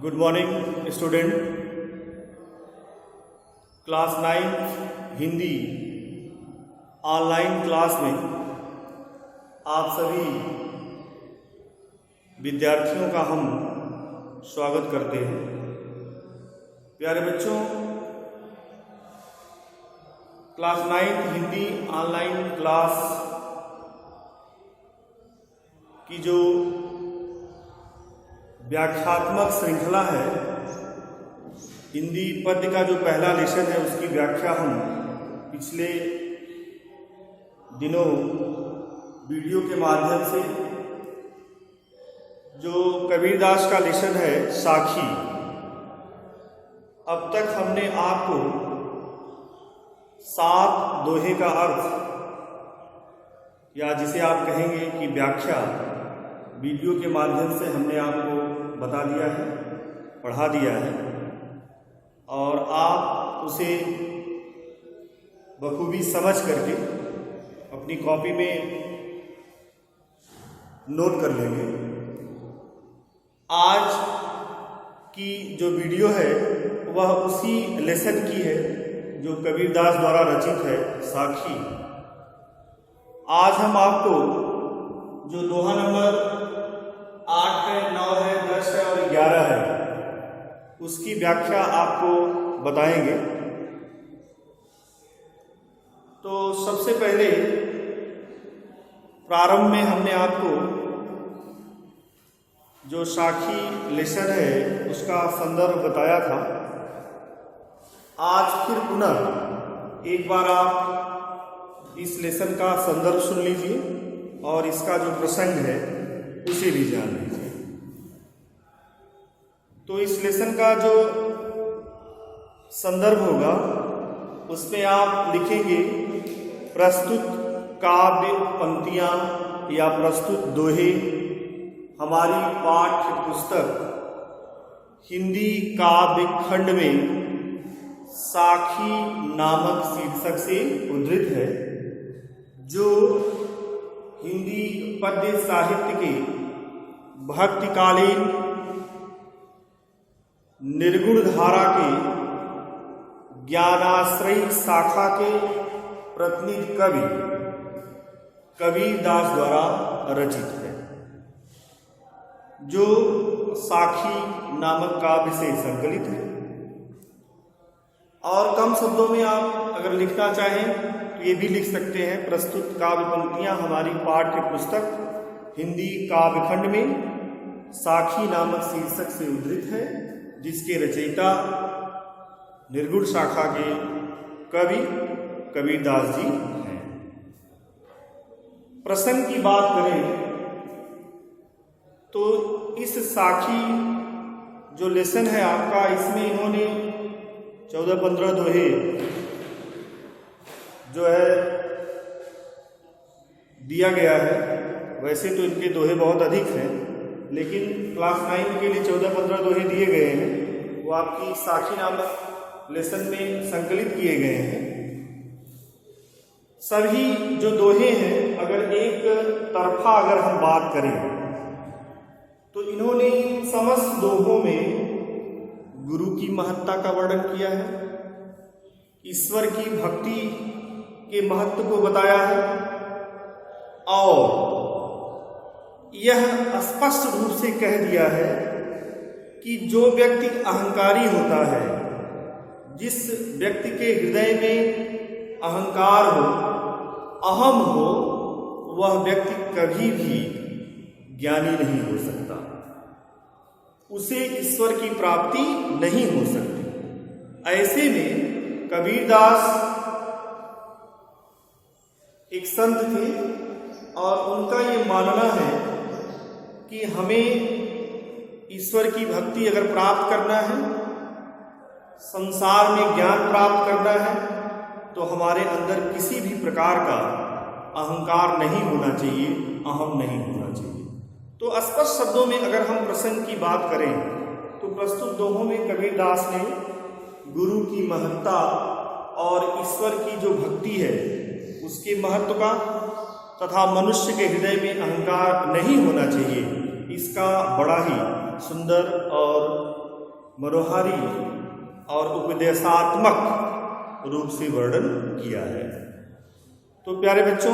Good morning student. Class 9 Hindi online class में आप सभी विद्यार्थियों का हम स्वागत करते हैं। प्यारे बच्चों, क्लास 9 हिंदी ऑनलाइन क्लास की जो व्याख्यात्मक श्रृंखला है, हिंदी पद्य का जो पहला लेसन है उसकी व्याख्या हम पिछले दिनों वीडियो के माध्यम से जो कबीरदास का लेसन है साखी, अब तक हमने आपको 7 दोहे का अर्थ या जिसे आप कहेंगे कि व्याख्या वीडियो के माध्यम से हमने आपको बता दिया है, पढ़ा दिया है और आप उसे बखूबी समझ करके अपनी कॉपी में नोट कर लेंगे। आज की जो वीडियो है वह उसी लेसन की है जो कबीरदास द्वारा रचित है, साखी। आज हम आपको जो दोहा नंबर 8 है, 9 है, 10 है और 11 है उसकी व्याख्या आपको बताएंगे। तो सबसे पहले प्रारंभ में हमने आपको जो साखी लेसन है उसका संदर्भ बताया था। आज फिर पुनः एक बार आप इस लेसन का संदर्भ सुन लीजिए और इसका जो प्रसंग है उसे भी जान लीजिए। तो इस लेसन का जो संदर्भ होगा उसमें आप लिखेंगे प्रस्तुत काव्य पंक्तियां या प्रस्तुत दोहे हमारी पाठ्य पुस्तक हिंदी काव्य खंड में साखी नामक शीर्षक से उद्धृत है, जो हिंदी पद्य साहित्य के भक्तिकालीन निर्गुण धारा के ज्ञानाश्रयी शाखा के प्रतिनिधि कवि कबीरदास द्वारा रचित है, जो साखी नामक काव्य से संकलित है। और कम शब्दों में आप अगर लिखना चाहें तो ये भी लिख सकते हैं, प्रस्तुत काव्य पंक्तियां हमारी पाठ्य पुस्तक हिंदी काव्य खंड में साखी नामक शीर्षक से उद्धृत है, जिसके रचयिता निर्गुण शाखा के कवि कबीरदास जी हैं। प्रसंग की बात करें तो इस साखी जो लेसन है आपका, इसमें इन्होंने 14-15 दोहे जो है दिया गया है। वैसे तो इनके दोहे बहुत अधिक हैं, लेकिन क्लास 9 के लिए 14-15 दोहे दिए गए हैं, वो आपकी साखी नामक लेसन में संकलित किए गए हैं। सभी जो दोहे हैं, अगर एक तरफा अगर हम बात करें तो इन्होंने इन समस्त दोहों में गुरु की महत्ता का वर्णन किया है, ईश्वर की भक्ति के महत्व को बताया है और यह स्पष्ट रूप से कह दिया है कि जो व्यक्ति अहंकारी होता है, जिस व्यक्ति के हृदय में अहंकार हो, अहम हो, वह व्यक्ति कभी भी ज्ञानी नहीं हो सकता, उसे ईश्वर की प्राप्ति नहीं हो सकती। ऐसे में कबीरदास एक संत थे और उनका ये मानना है कि हमें ईश्वर की भक्ति अगर प्राप्त करना है, संसार में ज्ञान प्राप्त करना है, तो हमारे अंदर किसी भी प्रकार का अहंकार नहीं होना चाहिए, अहम नहीं होना चाहिए। तो स्पष्ट शब्दों में अगर हम प्रसंग की बात करें तो प्रस्तुत दोहों में कबीरदास ने गुरु की महत्ता और ईश्वर की जो भक्ति है उसके महत्व का तथा मनुष्य के हृदय में अहंकार नहीं होना चाहिए, इसका बड़ा ही सुंदर और मनोहारी और उपदेशात्मक रूप से वर्णन किया है। तो प्यारे बच्चों,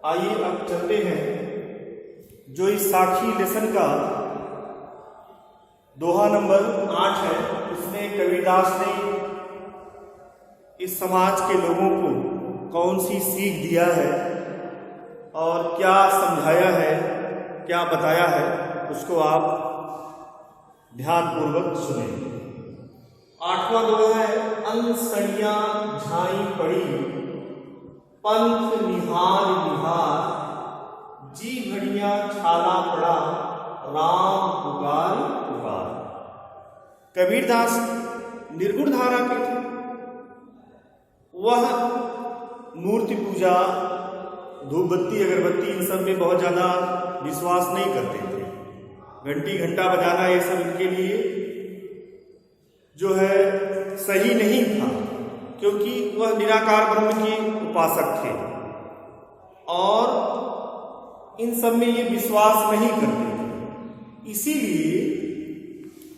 आइए अब चलते हैं जो इस साखी लेसन का दोहा नंबर 8 है, उसमें कबीरदास ने इस समाज के लोगों को कौन सी सीख दिया है और क्या समझाया है, क्या बताया है, उसको आप ध्यानपूर्वक सुने। 8वां दोहा है, अनसड़ियां झाई पड़ी, पंथ निहार निहार, जी घड़ियां छाला पड़ा, राम पुकार पुकार। कबीरदास निर्गुण धारा के थे। वह मूर्ति पूजा, धूप बत्ती अगरबत्ती इन सब में बहुत ज़्यादा विश्वास नहीं करते थे। घंटी घंटा बजाना ये सब इनके लिए जो है सही नहीं था, क्योंकि वह निराकार ब्रह्म के उपासक थे और इन सब में ये विश्वास नहीं करते थे। इसीलिए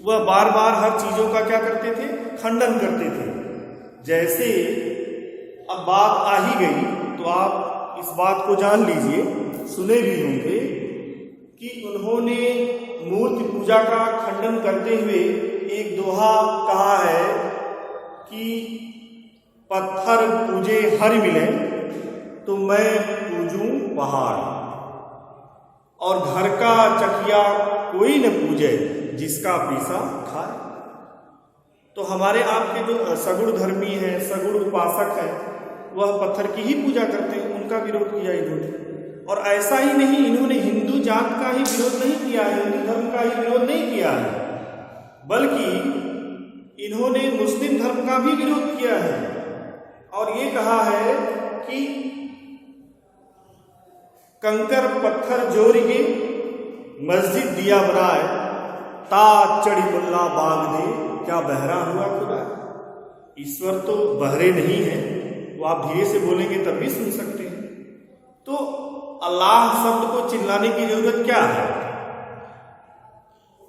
वह बार बार हर चीज़ों का क्या करते थे, खंडन करते थे। जैसे अब बात आ ही गई तो आप इस बात को जान लीजिए, सुने भी होंगे कि उन्होंने मूर्ति पूजा का खंडन करते हुए एक दोहा कहा है कि पत्थर पूजे हर मिले तो मैं पूजूं पहाड़, और घर का चकिया कोई न पूजे जिसका पीसा खाए। तो हमारे आपके जो सगुण धर्मी हैं, सगुण उपासक हैं, वह पत्थर की ही पूजा करते हैं, उनका विरोध किया इन्होंने। और ऐसा ही नहीं, इन्होंने हिंदू जात का ही विरोध नहीं किया है, हिंदू धर्म का ही विरोध नहीं किया है, बल्कि इन्होंने मुस्लिम धर्म का भी विरोध किया है और ये कहा है कि कंकर पत्थर जोड़ के मस्जिद दिया बनाए, ताज चढ़ी मुल्ला बाग दे, क्या बहरा हुआ खुदा। ईश्वर तो बहरे नहीं है, वो आप धीरे से बोलेंगे तब भी सुन सकते हैं। तो अल्लाह शब्द को चिल्लाने की जरूरत क्या है?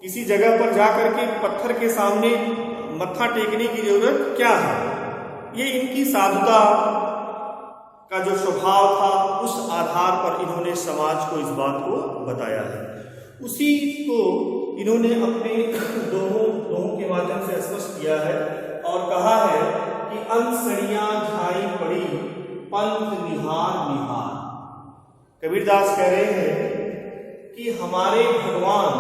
किसी जगह पर जाकर के पत्थर के सामने मत्था टेकने की जरूरत क्या है? ये इनकी साधुता का जो स्वभाव था, उस आधार पर इन्होंने समाज को इस बात को बताया है। उसी को इन्होंने अपने दोहों के माध्यम से स्पष्ट किया है और कहा है कि अनसड़ियां झाई पड़ी, पंथ निहार निहार। कबीरदास कह रहे हैं कि हमारे भगवान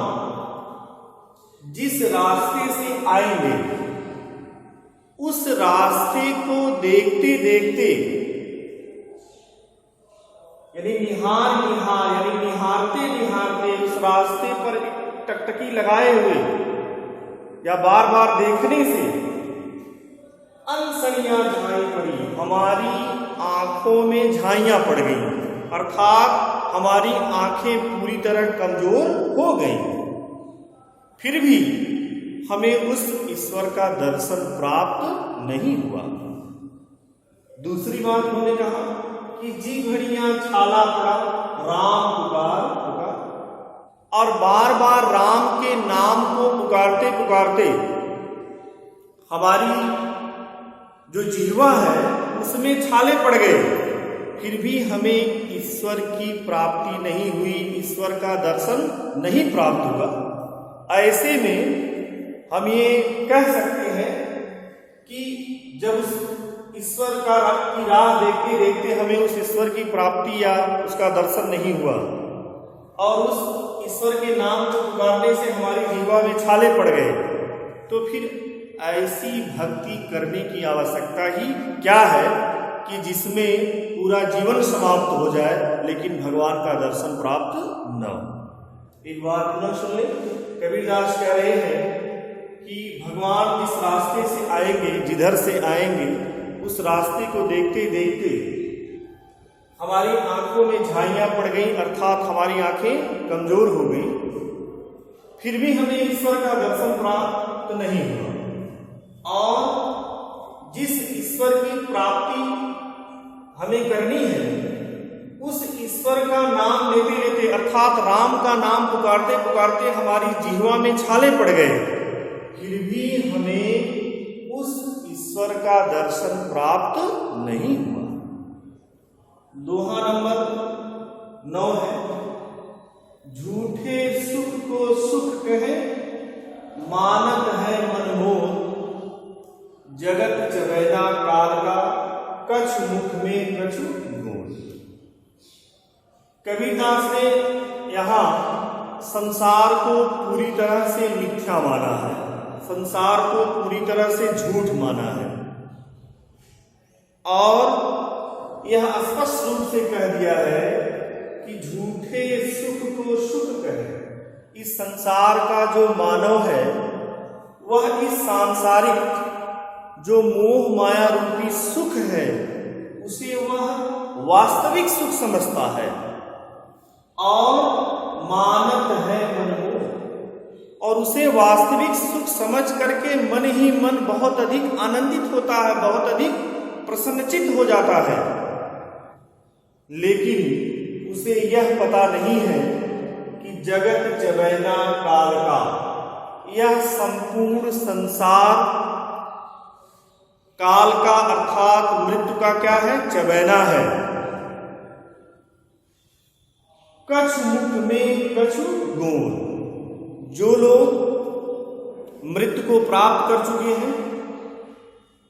जिस रास्ते से आएंगे उस रास्ते को देखते देखते, यानी निहार निहार यानी निहारते निहारते उस रास्ते पर टकटकी लगाए हुए या बार बार देखने से अनसड़ियां झाई पड़ी, हमारी आंखों में झाइयां पड़ गई, अर्थात हमारी आंखें पूरी तरह कमजोर हो गई। फिर भी हमें उस ईश्वर का दर्शन प्राप्त नहीं हुआ। दूसरी बात उन्होंने कहा कि जी घड़ियां छाला पड़ा, राम पुकार पुकार, और बार बार राम के नाम को पुकारते पुकारते हमारी जो जिह्वा है उसमें छाले पड़ गए, फिर भी हमें ईश्वर की प्राप्ति नहीं हुई, ईश्वर का दर्शन नहीं प्राप्त हुआ। ऐसे में हम ये कह सकते हैं कि जब उस ईश्वर की राह देखते देखते हमें उस ईश्वर की प्राप्ति या उसका दर्शन नहीं हुआ और उस ईश्वर के नाम को पुकारने से हमारी जिह्वा में छाले पड़ गए, तो फिर ऐसी भक्ति करने की आवश्यकता ही क्या है कि जिसमें पूरा जीवन समाप्त हो जाए लेकिन भगवान का दर्शन प्राप्त न हो। एक बात पुनः सुन ले, कबीरदास कह रहे हैं कि भगवान जिस रास्ते से आएंगे, जिधर से आएंगे, उस रास्ते को देखते देखते हमारी आंखों में झाइयां पड़ गई, अर्थात हमारी आंखें कमजोर हो गई, फिर भी हमें ईश्वर का दर्शन प्राप्त नहीं हुआ। और जिस ईश्वर की प्राप्ति हमें करनी है, उस ईश्वर का नाम लेते लेते, अर्थात राम का नाम पुकारते पुकारते हमारी जिह्वा में छाले पड़ गए, फिर भी हमें उस ईश्वर का दर्शन प्राप्त नहीं हुआ। दोहा नंबर 9 है, झूठे सुख को सुख कहे, मानत है मनमोह, जगत चबैना काल का, कछु मुख में कछु गुण। कबीरदास ने यहाँ संसार को पूरी तरह से मिथ्या माना है, संसार को पूरी तरह से झूठ माना है और यह स्पष्ट रूप से कह दिया है कि झूठे सुख को सुख कहे। इस संसार का जो मानव है वह इस सांसारिक जो मोह माया रूपी सुख है उसे वह वास्तविक सुख समझता है और मानत है मनमोह, और उसे वास्तविक सुख समझ करके मन ही मन बहुत अधिक आनंदित होता है, बहुत अधिक प्रसन्नचित्त हो जाता है। लेकिन उसे यह पता नहीं है कि जगत चबैना काल का, यह संपूर्ण संसार काल का अर्थात मृत्यु का क्या है, चबैना है। कछु मुख में कछु गुण। जो लोग मृत्यु को प्राप्त कर चुके हैं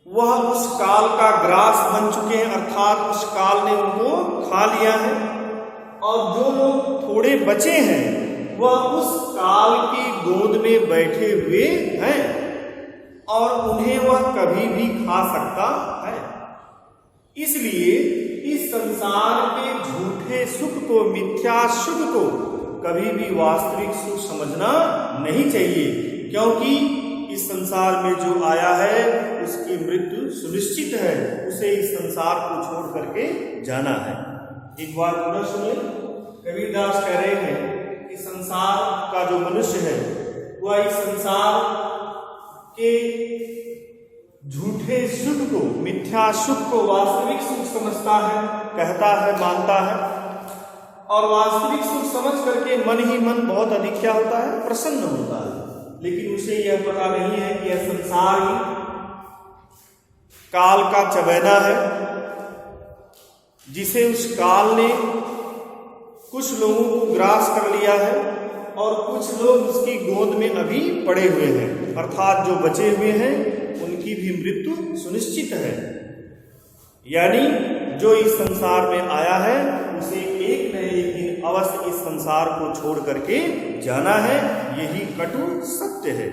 वह उस काल का ग्रास बन चुके हैं, अर्थात उस काल ने उनको खा लिया है, और जो लोग थोड़े बचे हैं वह उस काल की गोद में बैठे हुए हैं और उन्हें वह कभी भी खा सकता है। इसलिए इस संसार के झूठे सुख को, मिथ्या सुख को कभी भी वास्तविक सुख समझना नहीं चाहिए, क्योंकि इस संसार में जो आया है उसकी मृत्यु सुनिश्चित है, उसे इस संसार को छोड़ करके जाना है। एक बार पुनः सुनिए, कबीरदास कह रहे हैं कि संसार का जो मनुष्य है वह इस संसार के झूठे सुख को, मिथ्या सुख को वास्तविक सुख समझता है, कहता है, मानता है, और वास्तविक सुख समझ करके मन ही मन बहुत अधिक क्या होता है, प्रसन्न होता है। लेकिन उसे यह पता नहीं है कि यह संसार ही काल का चबैना है, जिसे उस काल ने कुछ लोगों को ग्रास कर लिया है और कुछ लोग उसकी गोद में अभी पड़े हुए हैं, अर्थात जो बचे हुए हैं उनकी भी मृत्यु सुनिश्चित है। यानी जो इस संसार में आया है उसे एक न एक दिन अवश्य इस संसार को छोड़ करके जाना है, यही कटु सत्य है।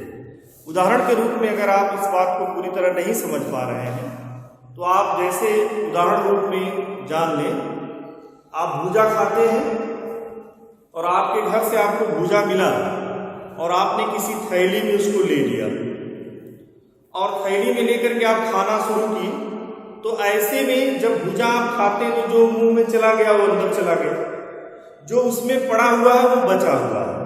उदाहरण के रूप में अगर आप इस बात को पूरी तरह नहीं समझ पा रहे हैं तो आप जैसे उदाहरण रूप में जान लें, आप भूजा खाते हैं और आपके घर से आपको भूजा मिला और आपने किसी थैली में उसको ले लिया और थैली में लेकर के आप खाना शुरू की, तो ऐसे में जब भूजा आप खाते हैं तो जो मुंह में चला गया वो अंदर चला गया, जो उसमें पड़ा हुआ है वो बचा हुआ है।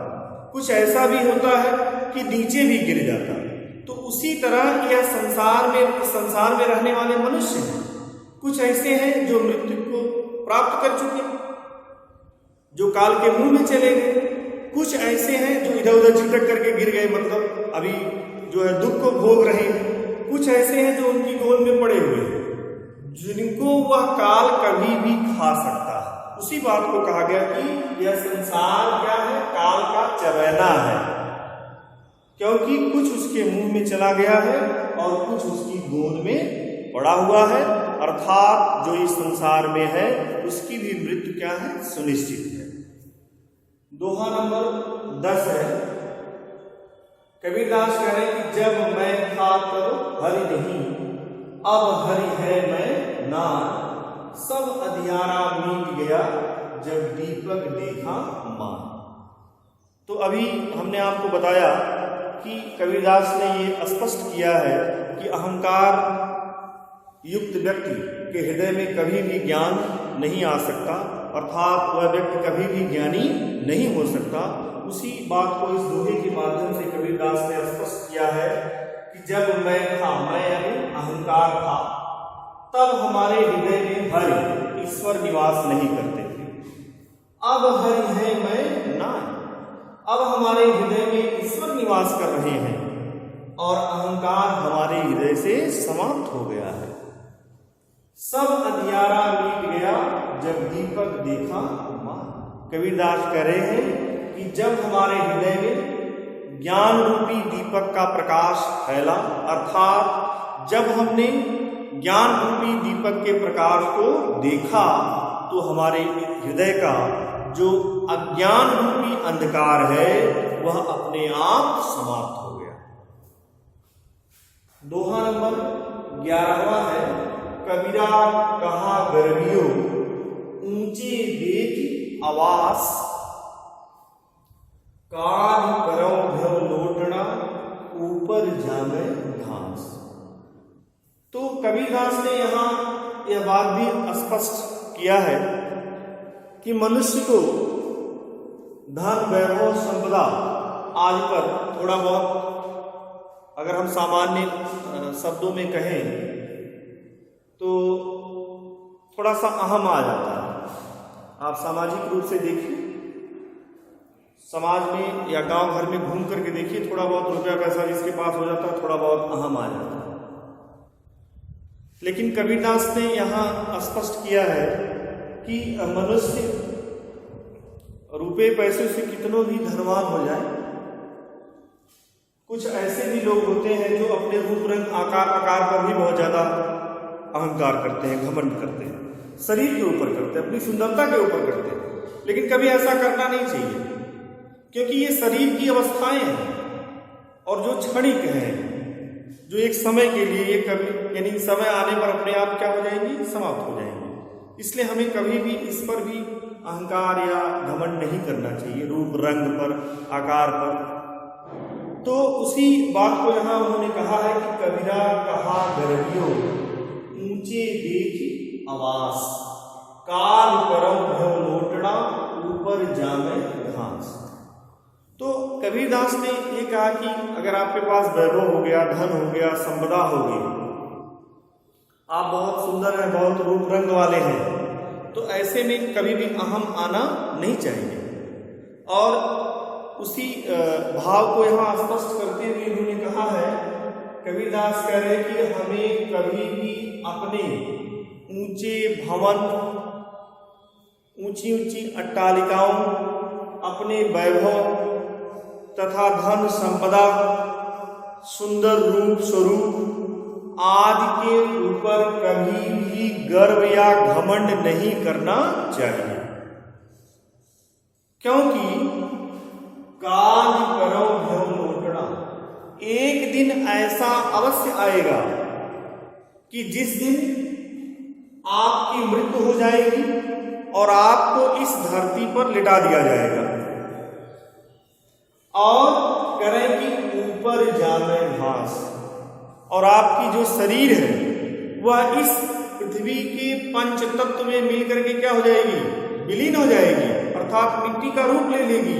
कुछ ऐसा भी होता है कि नीचे भी गिर जाता है। तो उसी तरह यह संसार में रहने वाले मनुष्य हैं, कुछ ऐसे हैं जो मृत्यु को प्राप्त कर चुके हैं, जो काल के मुंह में चले गए, कुछ ऐसे हैं जो इधर उधर झिटक करके गिर गए, मतलब अभी जो है दुख को भोग रहे हैं, कुछ ऐसे हैं जो उनकी गोद में पड़े हुए हैं, जिनको वह काल कभी भी खा सकता है। उसी बात को कहा गया कि यह संसार क्या है, काल का चबैना है, क्योंकि कुछ उसके मुंह में चला गया है और कुछ उसकी गोद में पड़ा हुआ है, अर्थात जो इस संसार में है उसकी भी मृत्यु क्या है, सुनिश्चित है। दोहा नंबर 10 है, कबीरदास कह रहे हैं कि जब मैं था तब हरि नहीं, अब हरि है मैं नान, सब अंधियारा मीट गया जब दीपक देखा मान। तो अभी हमने आपको बताया कि कबीरदास ने ये स्पष्ट किया है कि अहंकार युक्त व्यक्ति के हृदय में कभी भी ज्ञान नहीं आ सकता, अर्थात वह व्यक्ति कभी भी ज्ञानी नहीं हो सकता। उसी बात को इस दोहे के माध्यम से कबीरदास ने स्पष्ट किया है कि जब मैं था, मैं यानी अहंकार था, तब हमारे हृदय में हरि ईश्वर निवास नहीं करते थे। अब हरि है मैं नान, अब हमारे हृदय में ईश्वर निवास कर रहे हैं। और अहंकार हमारे हृदय से समाप्त हो गया है। सब अंधियारा मिट गया जब दीपक देखा मां। कबीरदास कह रहे हैं कि जब हमारे हृदय में ज्ञान रूपी दीपक का प्रकाश फैला, अर्थात जब हमने ज्ञान रूपी दीपक के प्रकाश को देखा, तो हमारे हृदय का जो अज्ञान रूपी अंधकार है वह अपने आप समाप्त हो गया। दोहा नंबर 11वां है, कबीरा कहा गर्वियो ऊंचे देख आवास, कान करो भ्यो लोटना ऊपर जामे घास। तो कबीरदास ने यहाँ यह बात भी स्पष्ट किया है कि मनुष्य को धन वैभव संपदा आदि पर थोड़ा बहुत, अगर हम सामान्य शब्दों में कहें तो थोड़ा सा अहम आ जाता है। आप सामाजिक रूप से देखिए, समाज में या गांव घर में घूम करके देखिए, थोड़ा बहुत रुपया पैसा जिसके पास हो जाता है थोड़ा बहुत अहम आ जाता है। लेकिन कबीरदास ने यहाँ स्पष्ट किया है कि मनुष्य रुपए पैसे से कितनों भी धनवान हो जाए, कुछ ऐसे भी लोग होते हैं जो अपने रूप रंग आकार पर भी बहुत ज्यादा अहंकार करते हैं, घमंड करते हैं, शरीर के ऊपर करते हैं, अपनी सुंदरता के ऊपर करते हैं। लेकिन कभी ऐसा करना नहीं चाहिए, क्योंकि ये शरीर की अवस्थाएं हैं और जो क्षणिक हैं, जो एक समय के लिए, ये कभी यानी समय आने पर अपने आप क्या हो जाएंगी, समाप्त हो जाएंगी। इसलिए हमें कभी भी इस पर भी अहंकार या घमंड नहीं करना चाहिए, रूप रंग पर, आकार पर। तो उसी बात को यहाँ उन्होंने कहा है कि कबीरा कहा गर्वियो ऊंचे देख आवास, काल करो भ्यो लोटना ऊपर जामे घास। तो कबीरदास ने ये कहा कि अगर आपके पास वैभव हो गया, धन हो गया, संपदा हो गई, आप बहुत सुंदर हैं, बहुत रूप रंग वाले हैं, तो ऐसे में कभी भी अहम आना नहीं चाहिए। और उसी भाव को यहाँ स्पष्ट करते हुए उन्होंने कहा है, कबीरदास कह रहे हैं कि हमें कभी भी अपने ऊंचे भवन, ऊंची ऊंची अट्टालिकाओं, अपने वैभव तथा धन संपदा, सुंदर रूप स्वरूप आदि के ऊपर कभी भी गर्व या घमंड नहीं करना चाहिए, क्योंकि काल करो भ्यो लोटना, एक दिन ऐसा अवश्य आएगा कि जिस दिन आपकी मृत्यु हो जाएगी और आपको इस धरती पर लिटा दिया जाएगा और करें कि ऊपर जामे घास, और आपकी जो शरीर है वह इस पृथ्वी के पंच तत्व में मिलकर के क्या हो जाएगी, विलीन हो जाएगी, अर्थात मिट्टी का रूप ले लेगी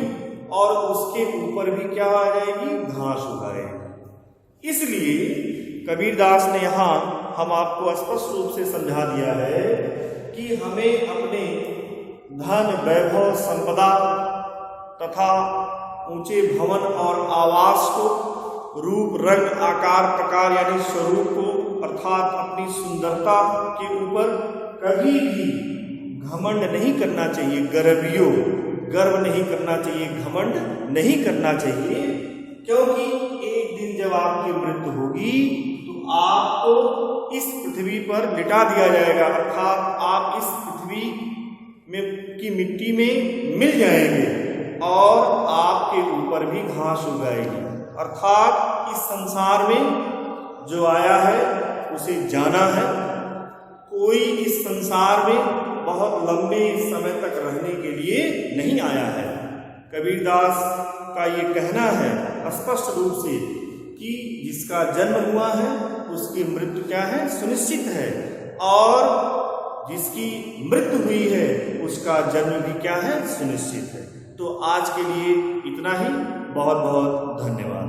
और उसके ऊपर भी क्या आ जाएगी, घास उगाएगी। इसलिए कबीरदास ने यहाँ हम आपको स्पष्ट रूप से समझा दिया है कि हमें अपने धन वैभव संपदा तथा ऊंचे भवन और आवास को, रूप रंग आकार प्रकार यानी स्वरूप को, अर्थात अपनी सुंदरता के ऊपर कभी भी घमंड नहीं करना चाहिए, गर्व नहीं करना चाहिए, घमंड नहीं करना चाहिए। क्योंकि एक दिन जब आपकी मृत्यु होगी तो आपको इस पृथ्वी पर लिटा दिया जाएगा, अर्थात आप इस पृथ्वी में की मिट्टी में मिल जाएंगे और आपके ऊपर भी घास उगाएगी, अर्थात इस संसार में जो आया है उसे जाना है। कोई इस संसार में बहुत लंबे समय तक रहने के लिए नहीं आया है। कबीरदास का ये कहना है स्पष्ट रूप से कि जिसका जन्म हुआ है उसकी मृत्यु क्या है, सुनिश्चित है, और जिसकी मृत्यु हुई है उसका जन्म भी क्या है, सुनिश्चित है। तो आज के लिए इतना ही। बहुत बहुत धन्यवाद।